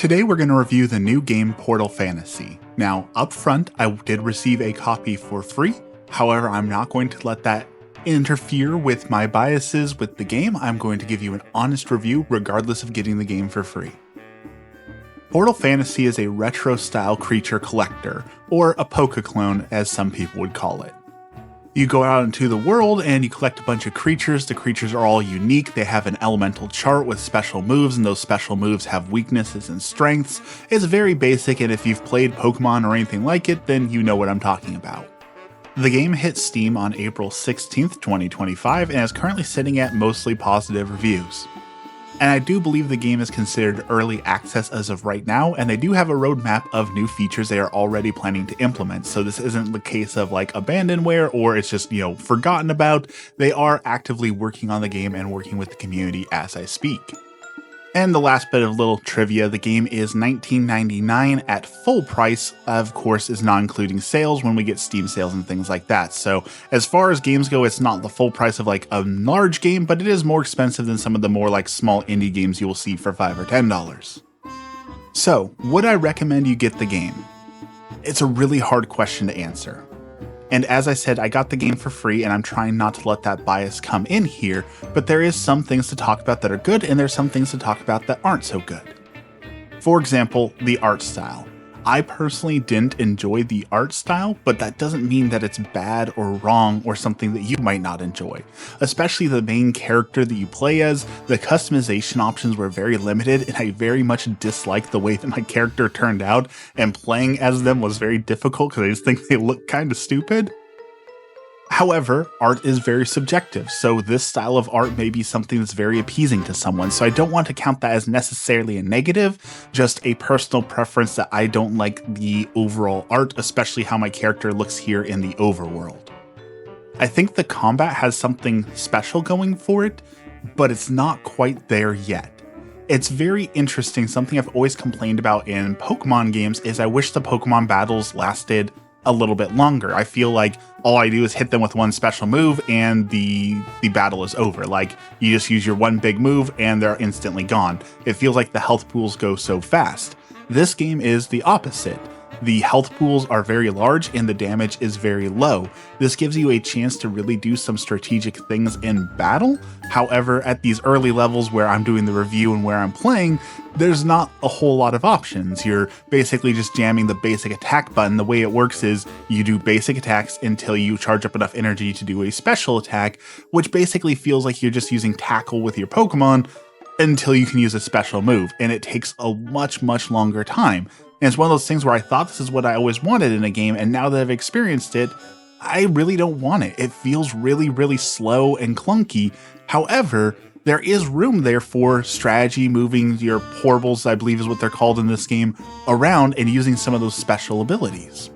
Today we're going to review the new game Portal Fantasy. Now, up front, I did receive a copy for free. However, I'm not going to let that interfere with my biases with the game. I'm going to give you an honest review regardless of getting the game for free. Portal Fantasy is a retro-style creature collector, or a Poké-clone as some people would call it. You go out into the world and you collect a bunch of creatures. The creatures are all unique. They have an elemental chart with special moves, and those special moves have weaknesses and strengths. It's very basic, and if you've played Pokemon or anything like it, then you know what I'm talking about. The game hit Steam on April 16th, 2025, and is currently sitting at mostly positive reviews. And I do believe the game is considered early access as of right now, and they do have a roadmap of new features they are already planning to implement. So this isn't the case of like abandonware or it's just, forgotten about. They are actively working on the game and working with the community as I speak. And the last bit of little trivia, the game is $19.99 at full price, of course, is not including sales when we get Steam sales and things like that. So as far as games go, it's not the full price of like a large game, but it is more expensive than some of the more like small indie games you will see for $5 or $10. So would I recommend you get the game? It's a really hard question to answer. And as I said, I got the game for free, and I'm trying not to let that bias come in here, but there is some things to talk about that are good, and there's some things to talk about that aren't so good. For example, the art style. I personally didn't enjoy the art style, but that doesn't mean that it's bad or wrong or something that you might not enjoy. Especially the main character that you play as, the customization options were very limited, and I very much disliked the way that my character turned out, and playing as them was very difficult because I just think they look kind of stupid. However, art is very subjective, so this style of art may be something that's very appeasing to someone, so I don't want to count that as necessarily a negative, just a personal preference that I don't like the overall art, especially how my character looks here in the overworld. I think the combat has something special going for it, but it's not quite there yet. It's very interesting. Something I've always complained about in Pokemon games is I wish the Pokemon battles lasted a little bit longer. I feel like all I do is hit them with one special move and the battle is over. Like, you just use your one big move and they're instantly gone. It feels like the health pools go so fast. This game is the opposite. The health pools are very large and the damage is very low. This gives you a chance to really do some strategic things in battle. However, at these early levels where I'm doing the review and where I'm playing, there's not a whole lot of options. You're basically just jamming the basic attack button. The way it works is you do basic attacks until you charge up enough energy to do a special attack, which basically feels like you're just using tackle with your Pokemon until you can use a special move, and it takes a much longer time. And it's one of those things where I thought this is what I always wanted in a game, and now that I've experienced it, I really don't want it. It feels really slow and clunky. However, there is room there for strategy, moving your portals, I believe is what they're called in this game, around and using some of those special abilities.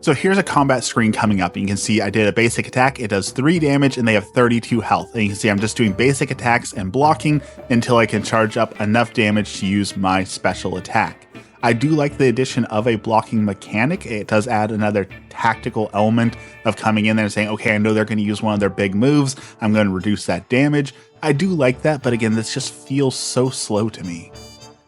So here's a combat screen coming up, and you can see I did a basic attack. It does 3 damage and they have 32 health. And you can see I'm just doing basic attacks and blocking until I can charge up enough damage to use my special attack. I do like the addition of a blocking mechanic. It does add another tactical element of coming in there and saying, okay, I know they're going to use one of their big moves. I'm going to reduce that damage. I do like that, but again, this just feels so slow to me.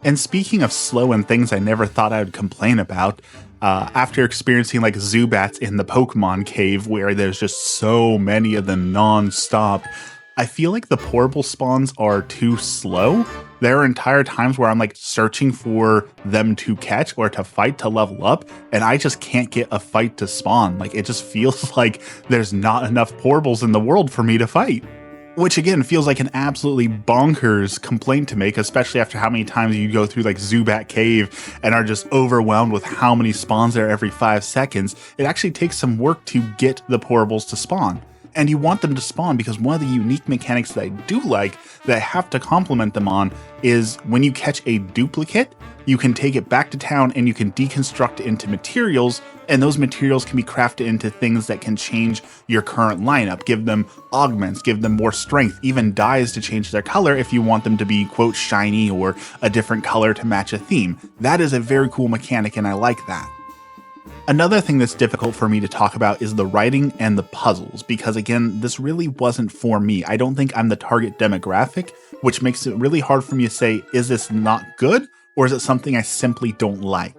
And speaking of slow and things I never thought I would complain about, after experiencing like Zubats in the Pokemon cave where there's just so many of them non-stop, I feel like the portable spawns are too slow. There are entire times where I'm like searching for them to catch or to fight to level up, and I just can't get a fight to spawn. Like, it just feels like there's not enough portables in the world for me to fight. Which again feels like an absolutely bonkers complaint to make, especially after how many times you go through like Zubat Cave and are just overwhelmed with how many spawns there every 5 seconds. It actually takes some work to get the portables to spawn. And you want them to spawn because one of the unique mechanics that I do like that I have to compliment them on is when you catch a duplicate, you can take it back to town and you can deconstruct it into materials, and those materials can be crafted into things that can change your current lineup, give them augments, give them more strength, even dyes to change their color if you want them to be, quote, shiny or a different color to match a theme. That is a very cool mechanic and I like that. Another thing that's difficult for me to talk about is the writing and the puzzles, because again, this really wasn't for me. I don't think I'm the target demographic, which makes it really hard for me to say, is this not good or is it something I simply don't like?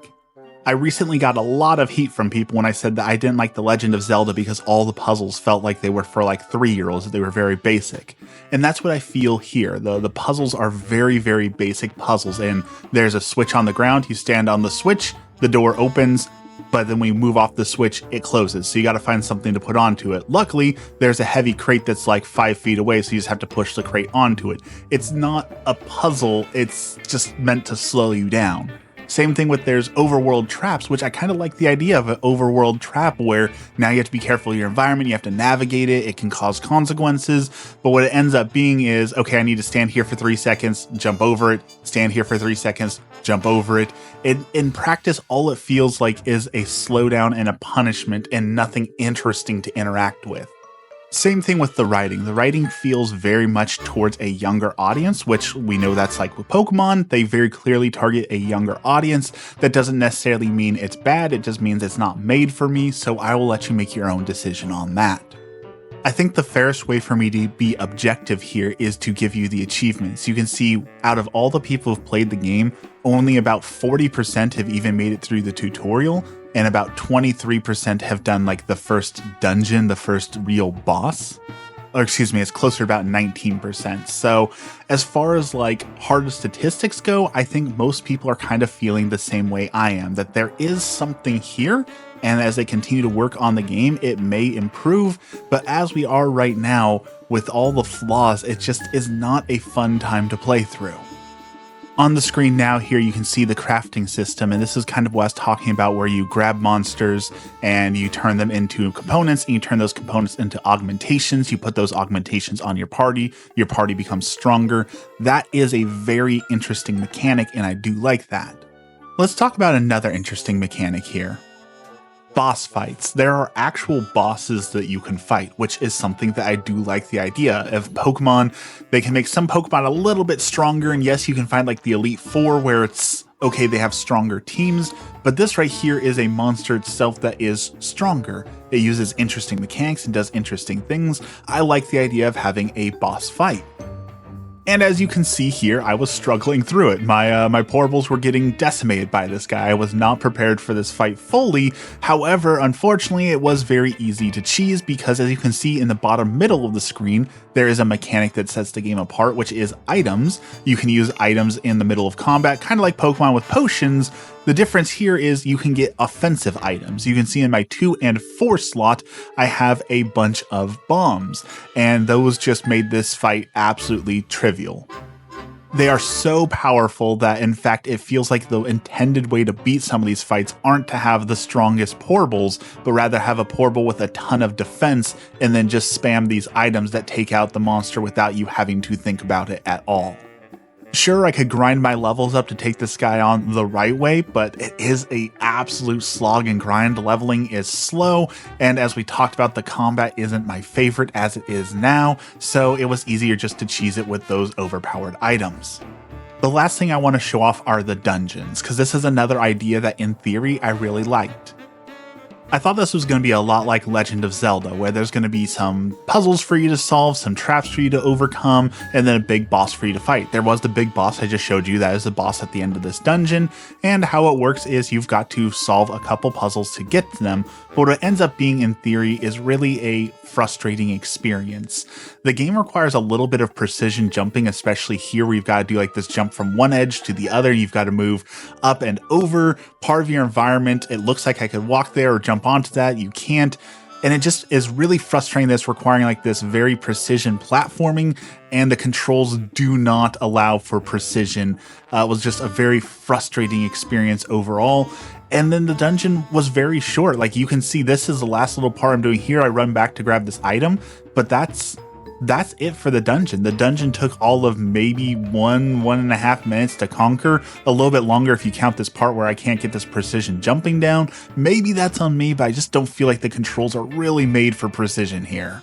I recently got a lot of heat from people when I said that I didn't like The Legend of Zelda because all the puzzles felt like they were for like 3-year-olds, that they were very basic. And that's what I feel here. The puzzles are very, very basic puzzles, and there's a switch on the ground, you stand on the switch, the door opens, but then when you move off the switch, it closes. So you got to find something to put onto it. Luckily, there's a heavy crate that's like 5 feet away, so you just have to push the crate onto it. It's not a puzzle, it's just meant to slow you down. Same thing with there's overworld traps, which I kind of like the idea of an overworld trap where now you have to be careful of your environment, you have to navigate it, it can cause consequences, but what it ends up being is, okay, I need to stand here for 3 seconds, jump over it, stand here for 3 seconds, jump over it. In practice, all it feels like is a slowdown and a punishment and nothing interesting to interact with. Same thing with the writing. The writing feels very much towards a younger audience, which we know that's like with Pokemon. They very clearly target a younger audience. That doesn't necessarily mean it's bad, it just means it's not made for me, so I will let you make your own decision on that. I think the fairest way for me to be objective here is to give you the achievements. You can see out of all the people who've played the game, only about 40% have even made it through the tutorial, and about 23% have done like the first dungeon, the first real boss. Or excuse me, it's closer to about 19%. So as far as like hard statistics go, I think most people are kind of feeling the same way I am, that there is something here, and as they continue to work on the game, it may improve, but as we are right now, with all the flaws, it just is not a fun time to play through. On the screen now here you can see the crafting system, and this is kind of what I was talking about, where you grab monsters and you turn them into components, and you turn those components into augmentations. You put those augmentations on your party becomes stronger. That is a very interesting mechanic, and I do like that. Let's talk about another interesting mechanic here. Boss fights. There are actual bosses that you can fight, which is something that I do like the idea of. Pokemon, they can make some Pokemon a little bit stronger, and yes, you can find like the Elite Four where it's okay, they have stronger teams, but this right here is a monster itself that is stronger. It uses interesting mechanics and does interesting things. I like the idea of having a boss fight. And as you can see here, I was struggling through it. My porables were getting decimated by this guy. I was not prepared for this fight fully. However, unfortunately, it was very easy to cheese because, as you can see in the bottom middle of the screen, there is a mechanic that sets the game apart, which is items. You can use items in the middle of combat, kind of like Pokemon with potions. The difference here is you can get offensive items. You can see in my 2 and 4 slot, I have a bunch of bombs, and those just made this fight absolutely trivial. They are so powerful that, in fact, it feels like the intended way to beat some of these fights aren't to have the strongest porables, but rather have a porable with a ton of defense and then just spam these items that take out the monster without you having to think about it at all. Sure, I could grind my levels up to take this guy on the right way, but it is an absolute slog and grind. Leveling is slow, and as we talked about, the combat isn't my favorite as it is now, so it was easier just to cheese it with those overpowered items. The last thing I want to show off are the dungeons, because this is another idea that in theory I really liked. I thought this was going to be a lot like Legend of Zelda, where there's going to be some puzzles for you to solve, some traps for you to overcome, and then a big boss for you to fight. There was the big boss I just showed you, that is the boss at the end of this dungeon, and how it works is you've got to solve a couple puzzles to get to them, but what it ends up being in theory is really a frustrating experience. The game requires a little bit of precision jumping, especially here where you've got to do like this jump from one edge to the other. You've got to move up and over part of your environment. It looks like I could walk there or jump onto that. You can't. And it just is really frustrating, this requiring like this very precision platforming, and the controls do not allow for precision. It was just a very frustrating experience overall. And then the dungeon was very short. Like you can see, this is the last little part I'm doing here. I run back to grab this item, but that's it for the dungeon. The dungeon took all of maybe 1.5 minutes to conquer, a little bit longer if you count this part where I can't get this precision jumping down. Maybe that's on me, but I just don't feel like the controls are really made for precision here.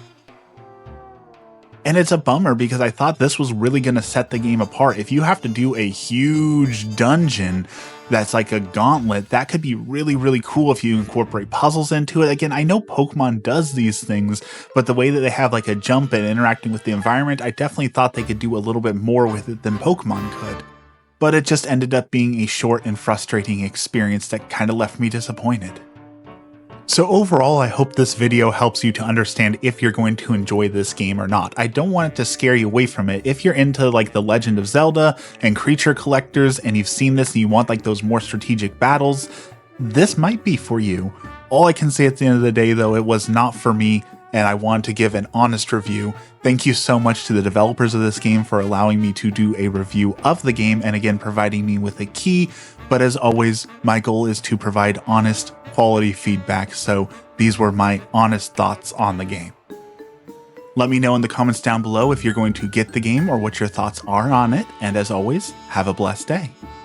And it's a bummer because I thought this was really going to set the game apart. If you have to do a huge dungeon that's like a gauntlet, that could be really, really cool if you incorporate puzzles into it. Again, I know Pokemon does these things, but the way that they have like a jump and interacting with the environment, I definitely thought they could do a little bit more with it than Pokemon could. but it just ended up being a short and frustrating experience that kind of left me disappointed. So overall, I hope this video helps you to understand if you're going to enjoy this game or not. I don't want it to scare you away from it. If you're into like The Legend of Zelda and creature collectors and you've seen this and you want like those more strategic battles, this might be for you. All I can say at the end of the day though, it was not for me, and I want to give an honest review. Thank you so much to the developers of this game for allowing me to do a review of the game and again providing me with a key. But as always, my goal is to provide honest, quality feedback, so these were my honest thoughts on the game. Let me know in the comments down below if you're going to get the game or what your thoughts are on it, and as always, have a blessed day.